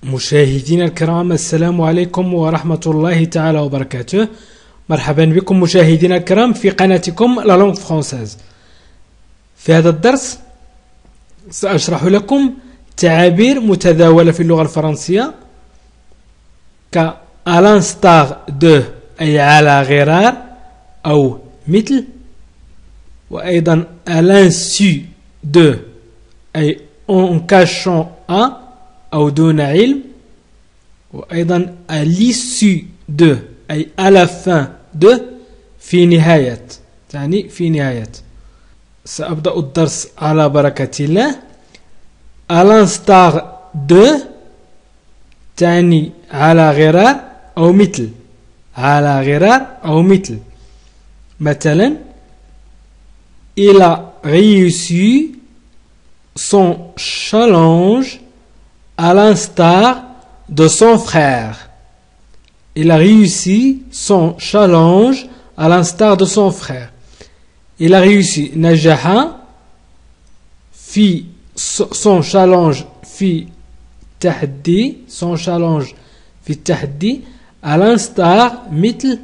مشاهدينا الكرام، السلام عليكم ورحمة الله تعالى وبركاته. مرحبا بكم مشاهدينا الكرام في قناتكم لا لونغ فرونساز. في هذا الدرس سأشرح لكم تعابير متداولة في اللغة الفرنسية ك à l'instar de أي على غرار أو مثل، وأيضا à l'insu de أي en cachant à أو دون علم، وأيضا à l'issue de أي à la fin de في نهاية، تعني في نهاية. سأبدأ الدرس على بركة الله. à l'instar de تعني على غرار أو مثل، على غرار أو مثل. مثلا il a réussi son challenge à l'instar de son frère. Il a réussi son challenge à l'instar de son frère. Il a réussi نجح في son challenge في تحدي son challenge في التحدي à l'instar مثل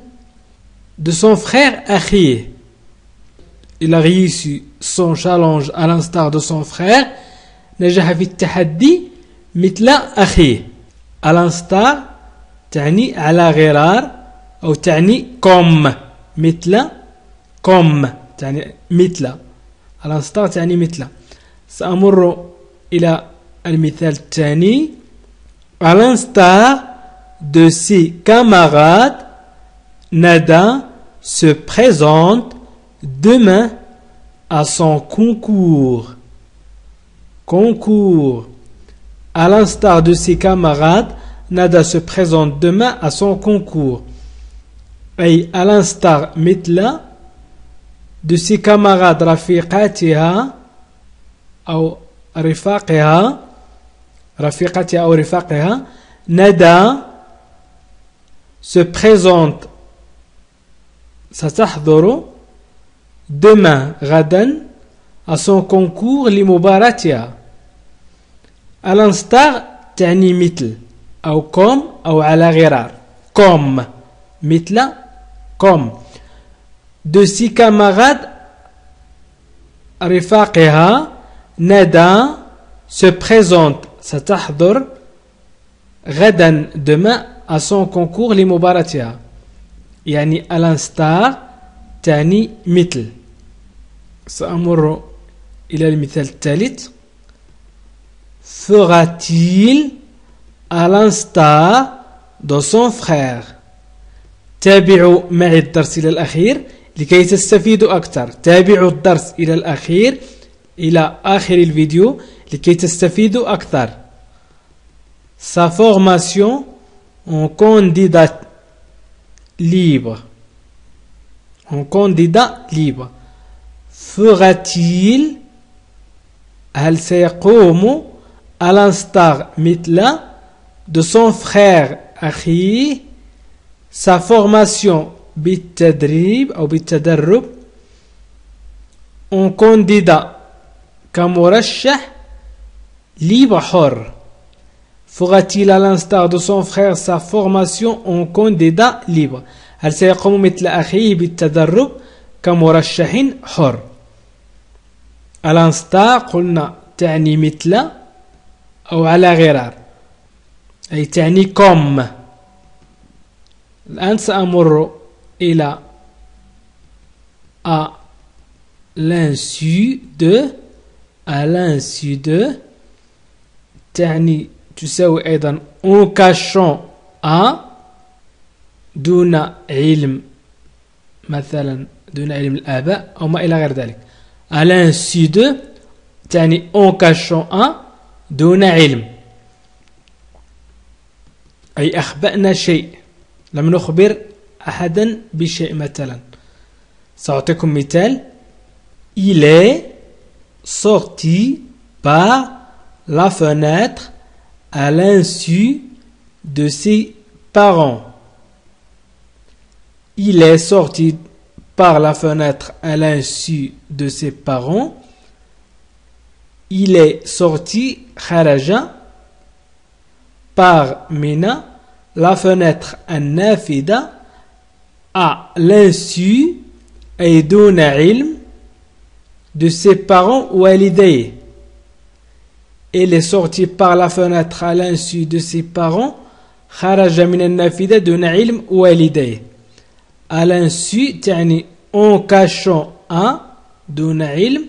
de son frère أخيه. Il a réussi son challenge à l'instar de son frère. نجح في التحدي مثل أخيه. à l'instar تعني على غرار أو تعني comme مثل comme تعني مثل. à l'instar تعني مثل. سأمر إلى المثال الثاني. à l'instar de ses camarades, Nada se présente demain à son concours. Concours. À l'instar de ses camarades, Nada se présente demain à son concours. Et à l'instar مثل de ses camarades رفيقاتها أو رفاقها أو رفاقها, Nada se présente ستحضر demain غدا à son concours لمباراتها. à l'instar تعني مثل أو comme أو على غرار. comme مثل comme. de ses camarades رفاقها, Nada se présente ستحضر غدا demain à son concours لمباراتها. يعني à l'instar تعني مثل. سأمر إلى المثال الثالث. fera-t-il à l'instar de son frère. تابعوا معي الدرس إلى الأخير لكي تستفيدوا أكثر. تابعوا الدرس إلى الأخير إلى آخر الفيديو لكي تستفيدوا أكثر. sa formation en candidat libre. En candidat libre. fera-t-il هل سيقوم à l'instar مثل de son frère أخيه sa formation بالتدريب أو بالتدرب en candidat كمرشح libre حر. fera-t-il à l'instar de son frère sa formation en candidat libre. هل سيقوم مثل أخيه بالتدرب كمرشح حر. à l'instar قلنا تعني مثل أو على غرار أي تعني comme. الآن سأمر إلى à l'insu de. à l'insu de تعني تساوي أيضا en cachant à دون علم، مثلا دون علم الآباء أو ما إلى غير ذلك. à l'insu de تعني en cachant à دون علم أي أخبأنا شيء، لم نخبر أحدا بشيء. مثلا سأعطيكم مثال. il est sorti par la fenêtre à l'insu de ses parents. Il est sorti par la fenêtre à l'insu de ses parents. Il est sorti خرج par Mina la fenêtre النافذة à l'insu et دون علم de ses parents والديه. Il est sorti par la fenêtre à l'insu de ses parents. خرج من النافذة دون علم والديه. À l'insu تعني en cachant un دون علم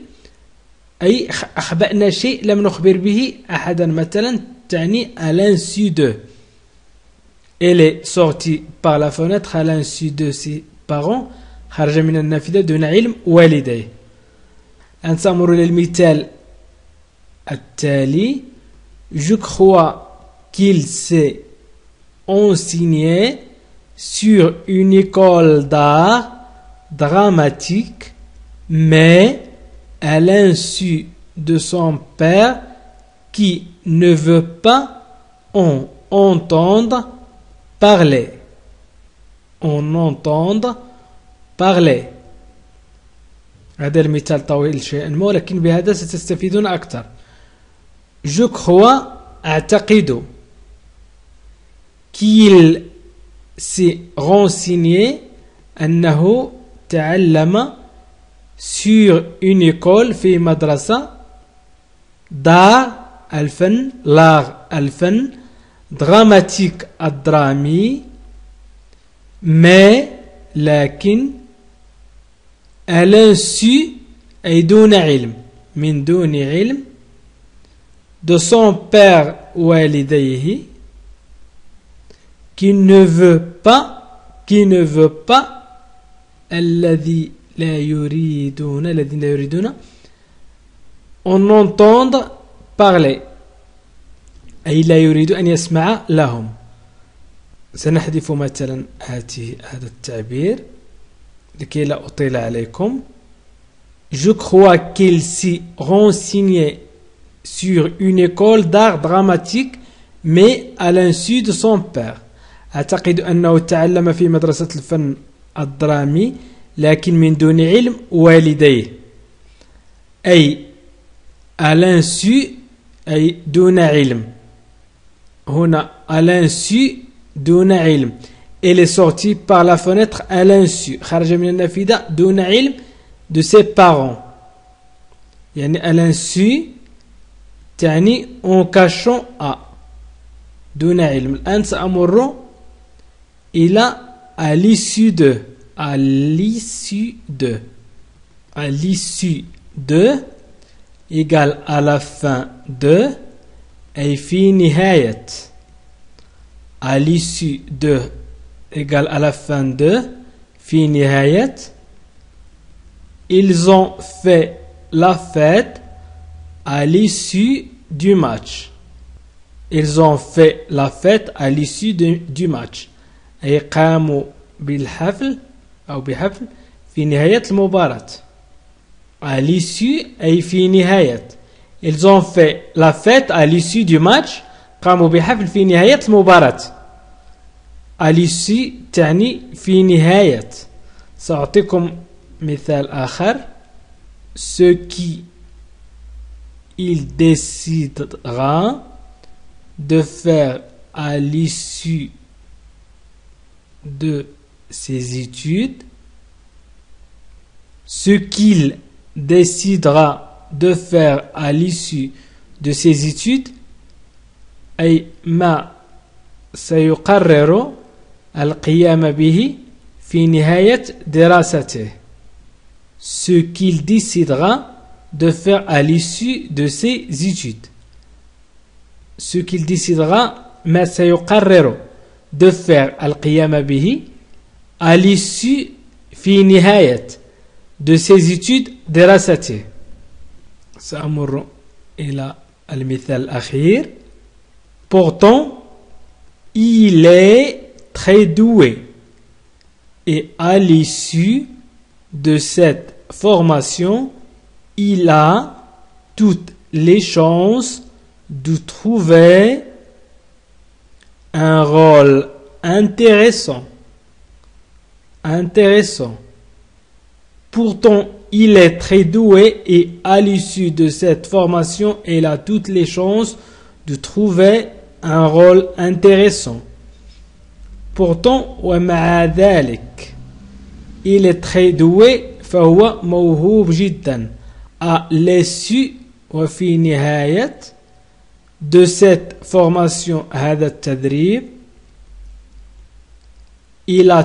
أي أخبأنا شيء لم نخبر به أحدا مثلا تعني à l'insu de. Il est sorti par la fenêtre à l'insu de ses parents. خرج من النافذة دون علم والديه. نمر للمثال التالي. Je crois qu'il s'est enseigné sur une école d'art dramatique, mais à l'insu de son père qui ne veut pas en entendre parler. En entendre parler. هذا المثال طويل شيئا ما ولكن بهذا ستستفيدون أكثر. Je crois أعتقد qu'il s'est renseigné أنه تعلم sur une école في مدرسة d'art الفن l'art الفن dramatique الدرامي mais لكن à l'insu أي دون علم من دون علم de son père والديه qui ne veut pas الذين لا يريدون en entendre parler أي لا يريد أن يسمع لهم. سنحذف مثلا هذا التعبير لكي لا أطيل عليكم. Je crois qu'il s'est renseigné sur une école d'art dramatique mais à l'insu de son père. أعتقد أنه تعلم في مدرسة الفن الدرامي لكن من دون علم والديه أي à l'insu أي دون علم. هنا à l'insu دون علم. Elle est sortie par la fenêtre à l'insu. خرج من النافذة دون علم de ses parents. يعني à l'insu تعني en cachant à دون علم. الآن سأمر إلى à l'issue de. À l'issue de. À l'issue de égale à la fin de أي في نهاية. À l'issue de égale à la fin de في نهاية. Ils ont fait la fête à l'issue du match. Ils ont fait la fête à l'issue du match. أي قاموا بالحفل أو بحفل في نهاية المباراة. À l'issue أي في نهاية. Ils ont fait la fête à l'issue du match. قاموا بحفل في نهاية المباراة. À l'issue تعني في نهاية. سأعطيكم مثال آخر. Ce qui il décidera de faire à l'issue de ses études. Ce qu'il décidera de faire à l'issue de ses études أي ما سيقرر القيام به في نهاية دراسته. Ce qu'il décidera de faire à l'issue de ses études. Ce qu'il décidera ما سيقرر de faire القيام به à l'issue في نهاية de ses études دراسته. سأمر إلى المثال الأخير. Pourtant, il est très doué et à l'issue de cette formation, il a toutes les chances de trouver un rôle intéressant. Pourtant, il est très doué et à l'issue de cette formation, il a toutes les chances de trouver un rôle intéressant. Pourtant, ومع ذلك, il est très doué, فهو موهوب جدا. À l'issue وفي نهاية de cette formation, هذا التدريب, il a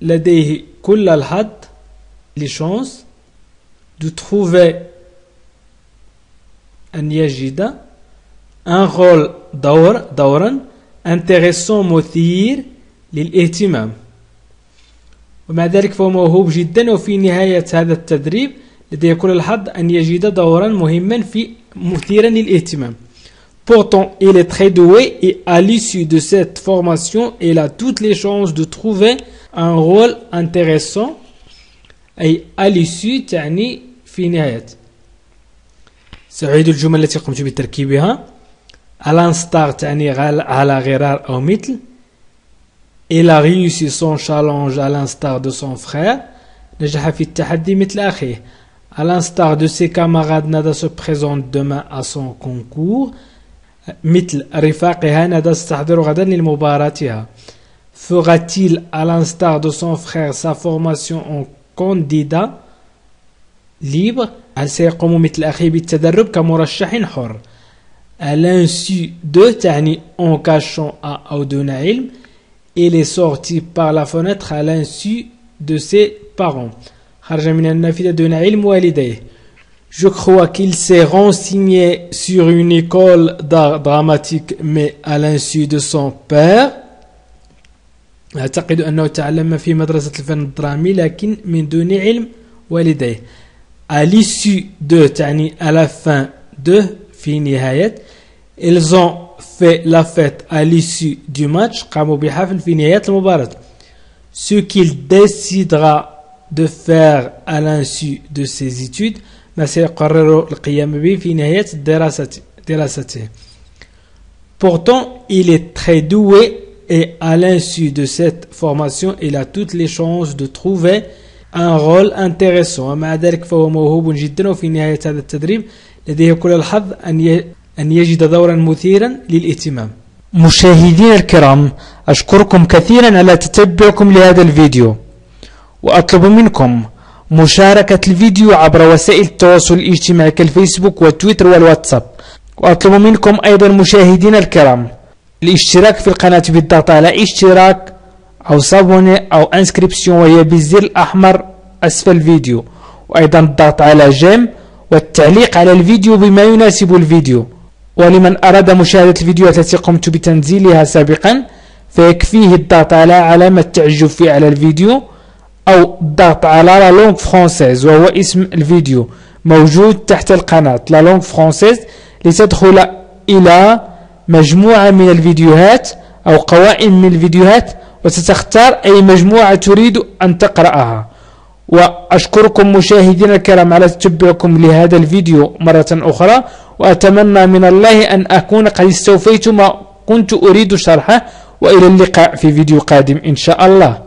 لديه كل الحظ, les chances de trouver أن يجد un rôle دورا intéressant مثير للاهتمام. ومع ذلك فهو موهوب جدا وفي نهاية هذا التدريب لديه كل الحظ أن يجد دورا مهما مثيرا للاهتمام. Pourtant, il est très doué et à l'issue de cette formation, il a toutes les chances de trouver un rôle intéressant. أي à l'issue تعني في نهاية. سأعيد الجمل التي قمت بتركيبها. À l'instar تعني على غرار أو مثل. Il a réussi son challenge à l'instar de son frère. نجح في التحدي مثل أخيه. À l'instar de ses camarades, Nada se présente demain à son concours. مثل رفاقها ندى ستحضر غدا لمباراتها. Fera-t-il à l'instar de son frère sa formation en candidat libre? هل سيقوم مثل أخيه بالتدرب كمرشح حر؟ À l'insu de تعني en cachant à أو دون علم. Il est sorti par la fenêtre à l'insu de ses parents. خرج من النافذة دون علم والديه. Je crois qu'il s'est renseigné sur une école d'art dramatique, mais à l'insu de son père. أعتقد أنه تعلم في مدرسة الفن الدرامي لكن من دون علم والديه. À l'issue de تعني à la fin de في نهاية. Ils ont fait la fête à l'issue du match. قاموا بحفل في نهاية المباراة. Ce qu'il décidera de faire à l'insu de ses études. ما سيقرر القيام به في نهاية دراسته. Pourtant, il est très doué et à l'insu de cette formation, il a toutes les chances de trouver un rôle intéressant. ومع ذلك فهو موهوب جدا وفي نهاية هذا التدريب لديه كل الحظ أن يجد دورا مثيرا للاهتمام. مشاهدينا الكرام، أشكركم كثيرا على تتبعكم لهذا الفيديو، وأطلب منكم مشاركة الفيديو عبر وسائل التواصل الاجتماعي كالفيسبوك والتويتر والواتساب. وأطلب منكم أيضا مشاهدينا الكرام الاشتراك في القناة بالضغط على اشتراك أو صابوني أو انسكريبسيون وهي بالزر الأحمر أسفل الفيديو، وأيضا الضغط على جيم والتعليق على الفيديو بما يناسب الفيديو. ولمن أراد مشاهدة الفيديوهات التي قمت بتنزيلها سابقا فيكفيه الضغط على علامة التعجب في على الفيديو أو الضغط على لا لونغ فرانسيز وهو اسم الفيديو موجود تحت القناة لا لونغ فرانسيز لتدخل إلى مجموعة من الفيديوهات أو قوائم من الفيديوهات وستختار أي مجموعة تريد أن تقرأها. وأشكركم مشاهدينا الكرام على تتبعكم لهذا الفيديو مرة أخرى، وأتمنى من الله أن أكون قد استوفيت ما كنت أريد شرحه، وإلى اللقاء في فيديو قادم إن شاء الله.